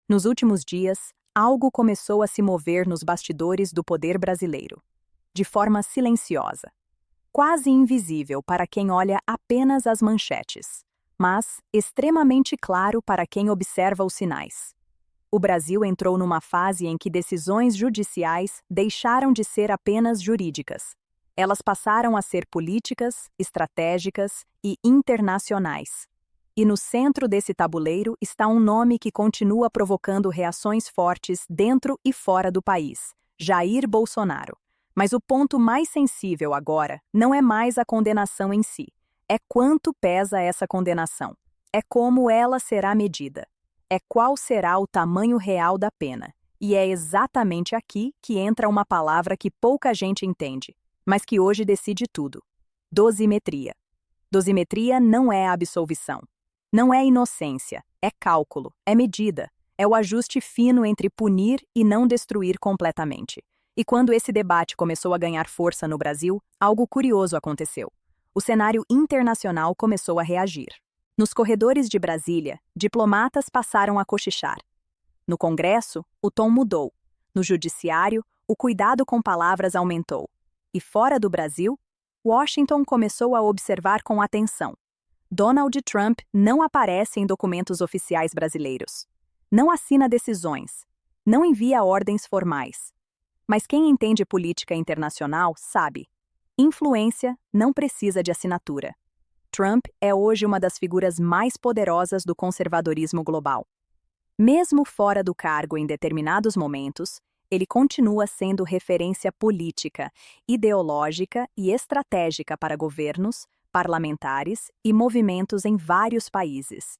Nos últimos dias, algo começou a se mover nos bastidores do poder brasileiro, de forma silenciosa, quase invisível para quem olha apenas as manchetes, mas extremamente claro para quem observa os sinais. O Brasil entrou numa fase em que decisões judiciais deixaram de ser apenas jurídicas. Elas passaram a ser políticas, estratégicas e internacionais. E no centro desse tabuleiro está um nome que continua provocando reações fortes dentro e fora do país: Jair Bolsonaro. Mas o ponto mais sensível agora não é mais a condenação em si. É quanto pesa essa condenação. É como ela será medida. É qual será o tamanho real da pena. E é exatamente aqui que entra uma palavra que pouca gente entende, mas que hoje decide tudo: dosimetria. Dosimetria não é absolvição. Não é inocência, é cálculo, é medida, é o ajuste fino entre punir e não destruir completamente. E quando esse debate começou a ganhar força no Brasil, algo curioso aconteceu. O cenário internacional começou a reagir. Nos corredores de Brasília, diplomatas passaram a cochichar. No Congresso, o tom mudou. No Judiciário, o cuidado com palavras aumentou. E fora do Brasil, Washington começou a observar com atenção. Donald Trump não aparece em documentos oficiais brasileiros. Não assina decisões. Não envia ordens formais. Mas quem entende política internacional sabe: influência não precisa de assinatura. Trump é hoje uma das figuras mais poderosas do conservadorismo global. Mesmo fora do cargo em determinados momentos, ele continua sendo referência política, ideológica e estratégica para governos, parlamentares e movimentos em vários países.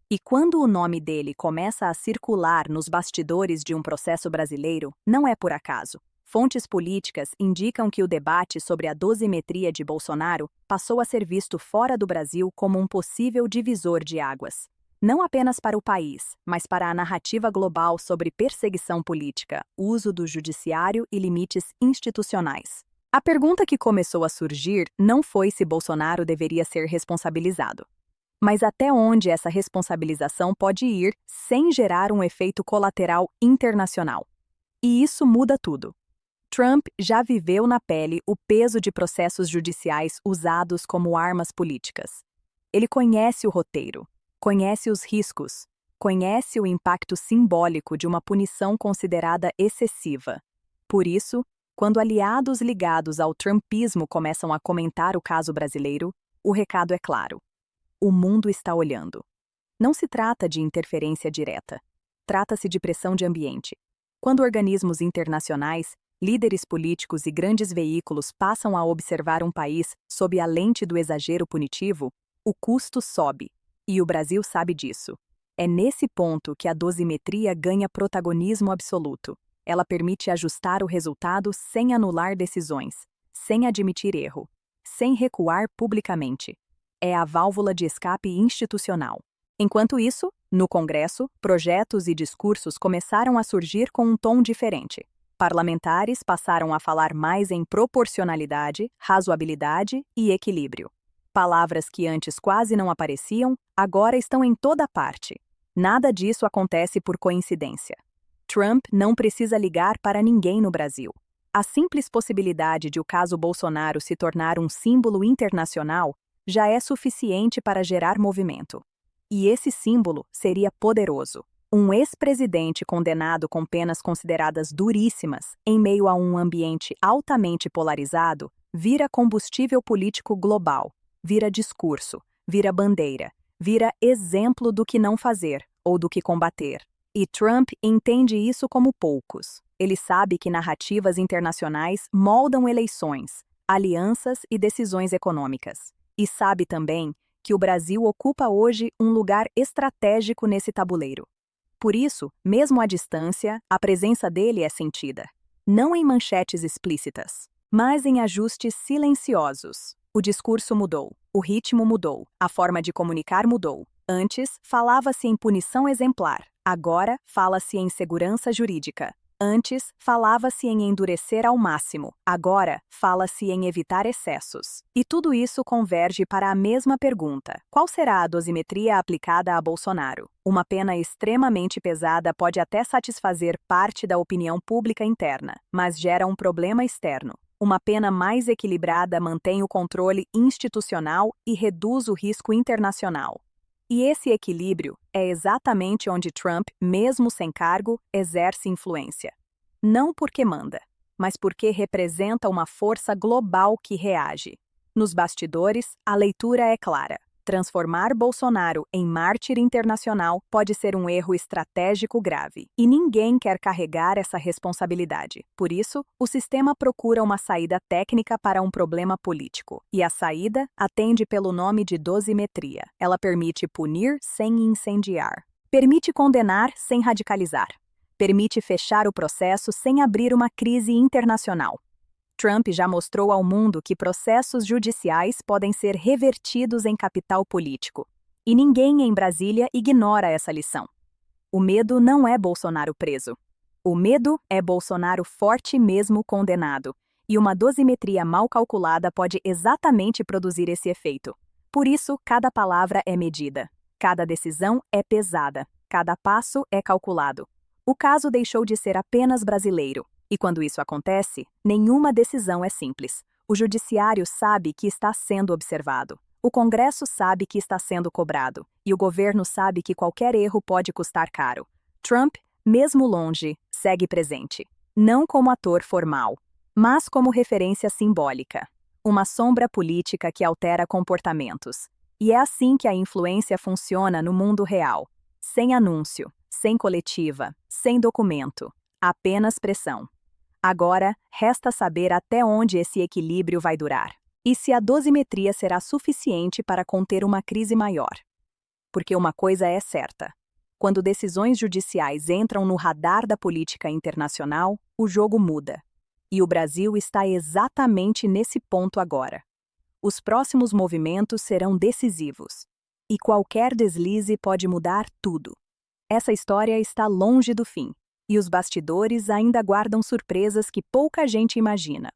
E quando o nome dele começa a circular nos bastidores de um processo brasileiro, não é por acaso. Fontes políticas indicam que o debate sobre a dosimetria de Bolsonaro passou a ser visto fora do Brasil como um possível divisor de águas. Não apenas para o país, mas para a narrativa global sobre perseguição política, uso do judiciário e limites institucionais. A pergunta que começou a surgir não foi se Bolsonaro deveria ser responsabilizado, mas até onde essa responsabilização pode ir sem gerar um efeito colateral internacional. E isso muda tudo. Trump já viveu na pele o peso de processos judiciais usados como armas políticas. Ele conhece o roteiro, conhece os riscos, conhece o impacto simbólico de uma punição considerada excessiva. Por isso, quando aliados ligados ao trumpismo começam a comentar o caso brasileiro, o recado é claro: o mundo está olhando. Não se trata de interferência direta. Trata-se de pressão de ambiente. Quando organismos internacionais, líderes políticos e grandes veículos passam a observar um país sob a lente do exagero punitivo, o custo sobe. E o Brasil sabe disso. É nesse ponto que a dosimetria ganha protagonismo absoluto. Ela permite ajustar o resultado sem anular decisões, sem admitir erro, sem recuar publicamente. É a válvula de escape institucional. Enquanto isso, no Congresso, projetos e discursos começaram a surgir com um tom diferente. Parlamentares passaram a falar mais em proporcionalidade, razoabilidade e equilíbrio. Palavras que antes quase não apareciam, agora estão em toda parte. Nada disso acontece por coincidência. Trump não precisa ligar para ninguém no Brasil. A simples possibilidade de o caso Bolsonaro se tornar um símbolo internacional já é suficiente para gerar movimento. E esse símbolo seria poderoso. Um ex-presidente condenado com penas consideradas duríssimas, em meio a um ambiente altamente polarizado, vira combustível político global, vira discurso, vira bandeira, vira exemplo do que não fazer ou do que combater. E Trump entende isso como poucos. Ele sabe que narrativas internacionais moldam eleições, alianças e decisões econômicas. E sabe também que o Brasil ocupa hoje um lugar estratégico nesse tabuleiro. Por isso, mesmo à distância, a presença dele é sentida. Não em manchetes explícitas, mas em ajustes silenciosos. O discurso mudou, o ritmo mudou, a forma de comunicar mudou. Antes, falava-se em punição exemplar. Agora, fala-se em segurança jurídica. Antes, falava-se em endurecer ao máximo, agora, fala-se em evitar excessos. E tudo isso converge para a mesma pergunta: qual será a dosimetria aplicada a Bolsonaro? Uma pena extremamente pesada pode até satisfazer parte da opinião pública interna, mas gera um problema externo. Uma pena mais equilibrada mantém o controle institucional e reduz o risco internacional. E esse equilíbrio é exatamente onde Trump, mesmo sem cargo, exerce influência. Não porque manda, mas porque representa uma força global que reage. Nos bastidores, a leitura é clara. Transformar Bolsonaro em mártir internacional pode ser um erro estratégico grave, e ninguém quer carregar essa responsabilidade. Por isso, o sistema procura uma saída técnica para um problema político, e a saída atende pelo nome de dosimetria. Ela permite punir sem incendiar. Permite condenar sem radicalizar. Permite fechar o processo sem abrir uma crise internacional. Trump já mostrou ao mundo que processos judiciais podem ser revertidos em capital político. E ninguém em Brasília ignora essa lição. O medo não é Bolsonaro preso. O medo é Bolsonaro forte mesmo condenado. E uma dosimetria mal calculada pode exatamente produzir esse efeito. Por isso, cada palavra é medida. Cada decisão é pesada. Cada passo é calculado. O caso deixou de ser apenas brasileiro. E quando isso acontece, nenhuma decisão é simples. O judiciário sabe que está sendo observado. O Congresso sabe que está sendo cobrado. E o governo sabe que qualquer erro pode custar caro. Trump, mesmo longe, segue presente. Não como ator formal, mas como referência simbólica. Uma sombra política que altera comportamentos. E é assim que a influência funciona no mundo real. Sem anúncio, sem coletiva, sem documento. Apenas pressão. Agora, resta saber até onde esse equilíbrio vai durar. E se a dosimetria será suficiente para conter uma crise maior. Porque uma coisa é certa. Quando decisões judiciais entram no radar da política internacional, o jogo muda. E o Brasil está exatamente nesse ponto agora. Os próximos movimentos serão decisivos. E qualquer deslize pode mudar tudo. Essa história está longe do fim. E os bastidores ainda guardam surpresas que pouca gente imagina.